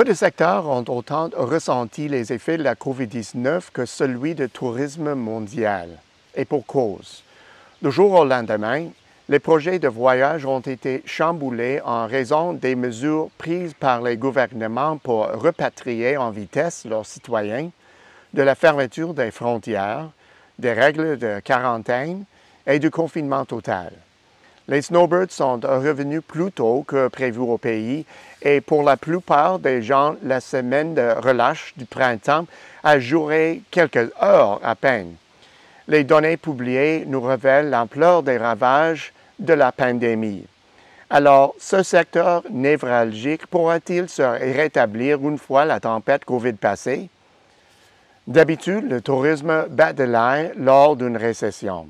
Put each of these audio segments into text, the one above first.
Peu de secteurs ont autant ressenti les effets de la COVID-19 que celui du tourisme mondial. Et pour cause. Du jour au lendemain, les projets de voyage ont été chamboulés en raison des mesures prises par les gouvernements pour repatrier en vitesse leurs citoyens, de la fermeture des frontières, des règles de quarantaine et du confinement total. Les snowbirds sont revenus plus tôt que prévu au pays et pour la plupart des gens, la semaine de relâche du printemps a duré quelques heures à peine. Les données publiées nous révèlent l'ampleur des ravages de la pandémie. Alors, ce secteur névralgique pourra-t-il se rétablir une fois la tempête COVID passée? D'habitude, le tourisme bat de l'air lors d'une récession.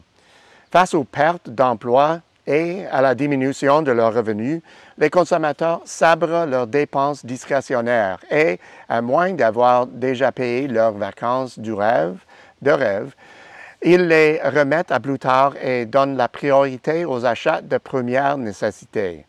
Face aux pertes d'emplois et à la diminution de leurs revenus, les consommateurs sabrent leurs dépenses discrétionnaires et, à moins d'avoir déjà payé leurs vacances de rêve, ils les remettent à plus tard et donnent la priorité aux achats de première nécessité.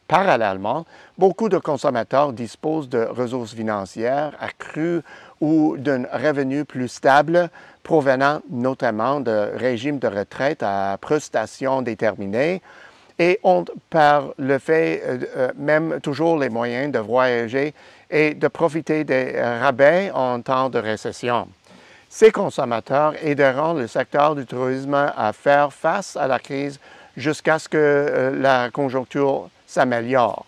Parallèlement, beaucoup de consommateurs disposent de ressources financières accrues ou d'un revenu plus stable provenant notamment de régimes de retraite à prestations déterminées et ont par le fait même toujours les moyens de voyager et de profiter des rabais en temps de récession. Ces consommateurs aideront le secteur du tourisme à faire face à la crise jusqu'à ce que la conjoncture s'améliore.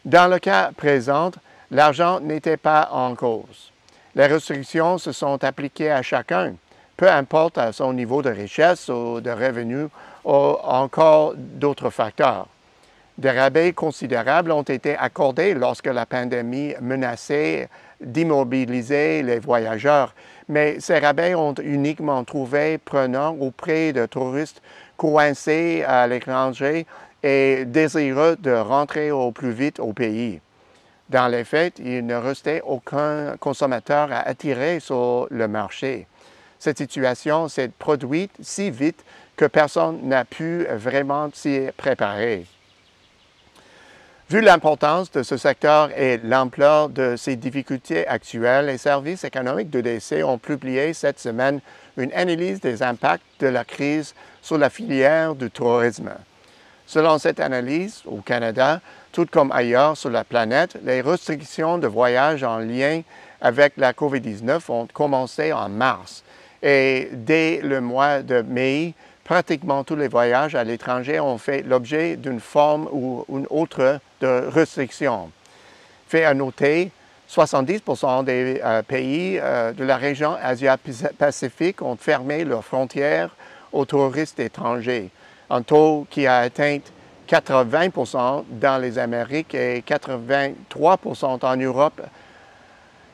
Dans le cas présent, l'argent n'était pas en cause. Les restrictions se sont appliquées à chacun, peu importe à son niveau de richesse ou de revenus ou encore d'autres facteurs. Des rabais considérables ont été accordés lorsque la pandémie menaçait d'immobiliser les voyageurs, mais ces rabais ont uniquement trouvé prenant auprès de touristes coincés à l'étranger et désireux de rentrer au plus vite au pays. Dans les faits, il ne restait aucun consommateur à attirer sur le marché. Cette situation s'est produite si vite que personne n'a pu vraiment s'y préparer. Vu l'importance de ce secteur et l'ampleur de ses difficultés actuelles, les services économiques de DC ont publié cette semaine une analyse des impacts de la crise sur la filière du tourisme. Selon cette analyse, au Canada, tout comme ailleurs sur la planète, les restrictions de voyage en lien avec la COVID-19 ont commencé en mars. Et dès le mois de mai, pratiquement tous les voyages à l'étranger ont fait l'objet d'une forme ou une autre de restriction. Fait à noter, 70% des pays de la région Asie-Pacifique ont fermé leurs frontières aux touristes étrangers, un taux qui a atteint 80% dans les Amériques et 83% en Europe.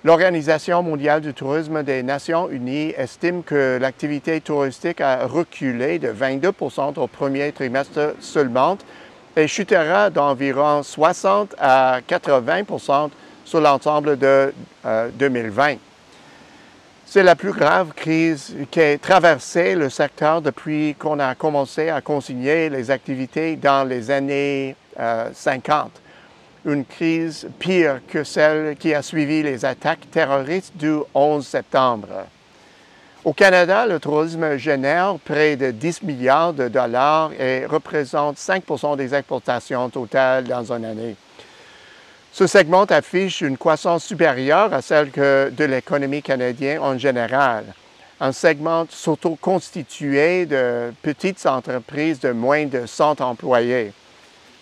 L'Organisation mondiale du tourisme des Nations unies estime que l'activité touristique a reculé de 22% au premier trimestre seulement et chutera d'environ 60 à 80% sur l'ensemble de 2020. C'est la plus grave crise qu'ait traversée le secteur depuis qu'on a commencé à consigner les activités dans les années 50. Une crise pire que celle qui a suivi les attaques terroristes du 11 septembre. Au Canada, le tourisme génère près de 10 milliards de dollars et représente 5% des exportations totales dans une année. Ce segment affiche une croissance supérieure à celle de l'économie canadienne en général. Un segment surtout constitué de petites entreprises de moins de 100 employés.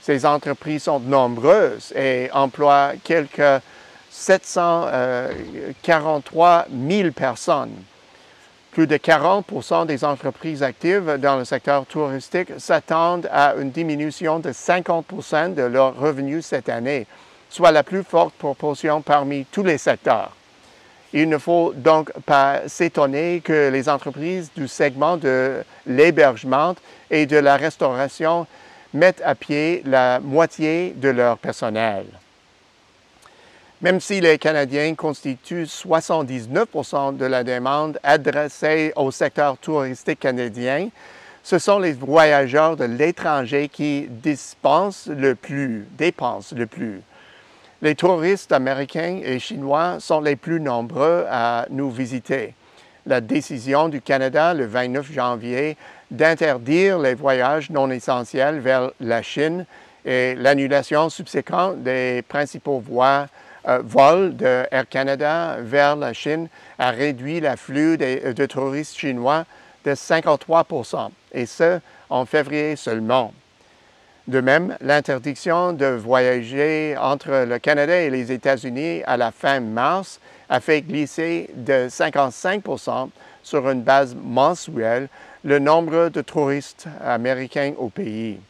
Ces entreprises sont nombreuses et emploient quelques 743 000 personnes. Plus de 40% des entreprises actives dans le secteur touristique s'attendent à une diminution de 50% de leurs revenus cette année, soit la plus forte proportion parmi tous les secteurs. Il ne faut donc pas s'étonner que les entreprises du segment de l'hébergement et de la restauration mettent à pied la moitié de leur personnel. Même si les Canadiens constituent 79% de la demande adressée au secteur touristique canadien, ce sont les voyageurs de l'étranger qui dépensent le plus. Les touristes américains et chinois sont les plus nombreux à nous visiter. La décision du Canada le 29 janvier d'interdire les voyages non essentiels vers la Chine et l'annulation subséquente des principaux vols de Air Canada vers la Chine a réduit l'afflux de touristes chinois de 53 %, et ce, en février seulement. De même, l'interdiction de voyager entre le Canada et les États-Unis à la fin mars a fait glisser de 55 % sur une base mensuelle le nombre de touristes américains au pays.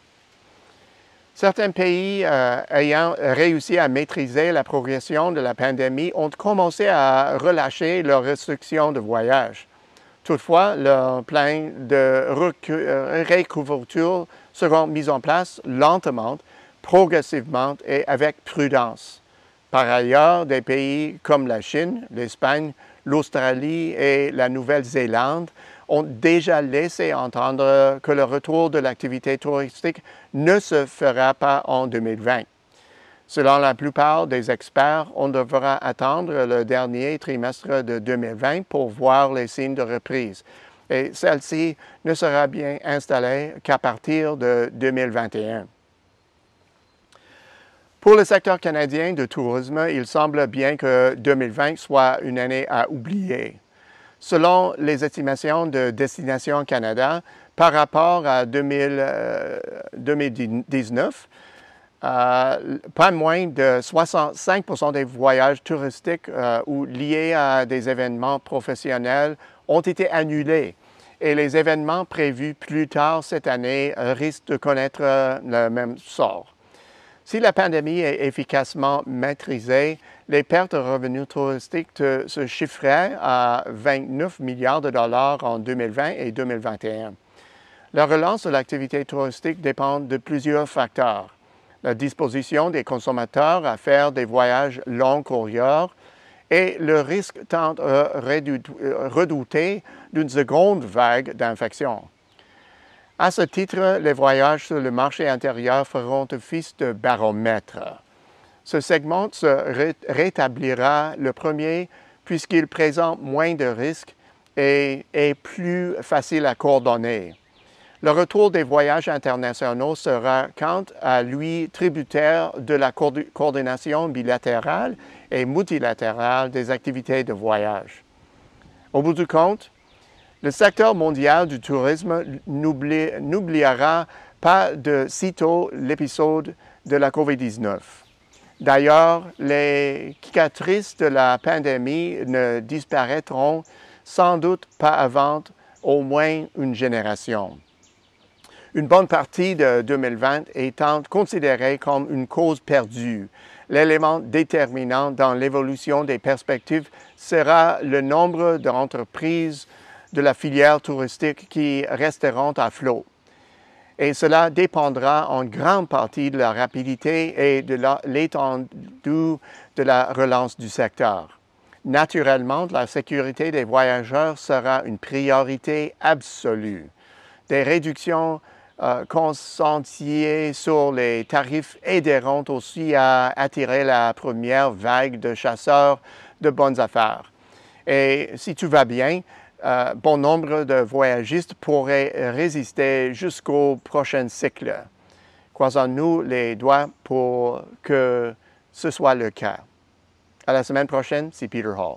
Certains pays ayant réussi à maîtriser la progression de la pandémie ont commencé à relâcher leurs restrictions de voyage. Toutefois, leurs plans de récouverture seront mis en place lentement, progressivement et avec prudence. Par ailleurs, des pays comme la Chine, l'Espagne, l'Australie et la Nouvelle-Zélande ont déjà laissé entendre que le retour de l'activité touristique ne se fera pas en 2020. Selon la plupart des experts, on devra attendre le dernier trimestre de 2020 pour voir les signes de reprise. Et celle-ci ne sera bien installée qu'à partir de 2021. Pour le secteur canadien de tourisme, il semble bien que 2020 soit une année à oublier. Selon les estimations de Destination Canada, par rapport à 2019, pas moins de 65 % des voyages touristiques ou liés à des événements professionnels ont été annulés, et les événements prévus plus tard cette année risquent de connaître le même sort. Si la pandémie est efficacement maîtrisée, les pertes de revenus touristiques se chiffraient à 29 milliards de dollars en 2020 et 2021. La relance de l'activité touristique dépend de plusieurs facteurs. La disposition des consommateurs à faire des voyages long courriers et le risque tant redouté d'une seconde vague d'infection. À ce titre, les voyages sur le marché intérieur feront office de baromètre. Ce segment se rétablira le premier puisqu'il présente moins de risques et est plus facile à coordonner. Le retour des voyages internationaux sera, quant à lui, tributaire de la coordination bilatérale et multilatérale des activités de voyage. Au bout du compte, le secteur mondial du tourisme n'oubliera pas de sitôt l'épisode de la COVID-19. D'ailleurs, les cicatrices de la pandémie ne disparaîtront sans doute pas avant au moins une génération. Une bonne partie de 2020 étant considérée comme une cause perdue. L'élément déterminant dans l'évolution des perspectives sera le nombre d'entreprises de la filière touristique qui resteront à flot. Et cela dépendra en grande partie de la rapidité et de l'étendue de la relance du secteur. Naturellement, la sécurité des voyageurs sera une priorité absolue. Des réductions consenties sur les tarifs aideront aussi à attirer la première vague de chasseurs de bonnes affaires. Et si tout va bien, bon nombre de voyagistes pourraient résister jusqu'au prochain cycle. Croisons-nous les doigts pour que ce soit le cas. À la semaine prochaine, c'est Peter Hall.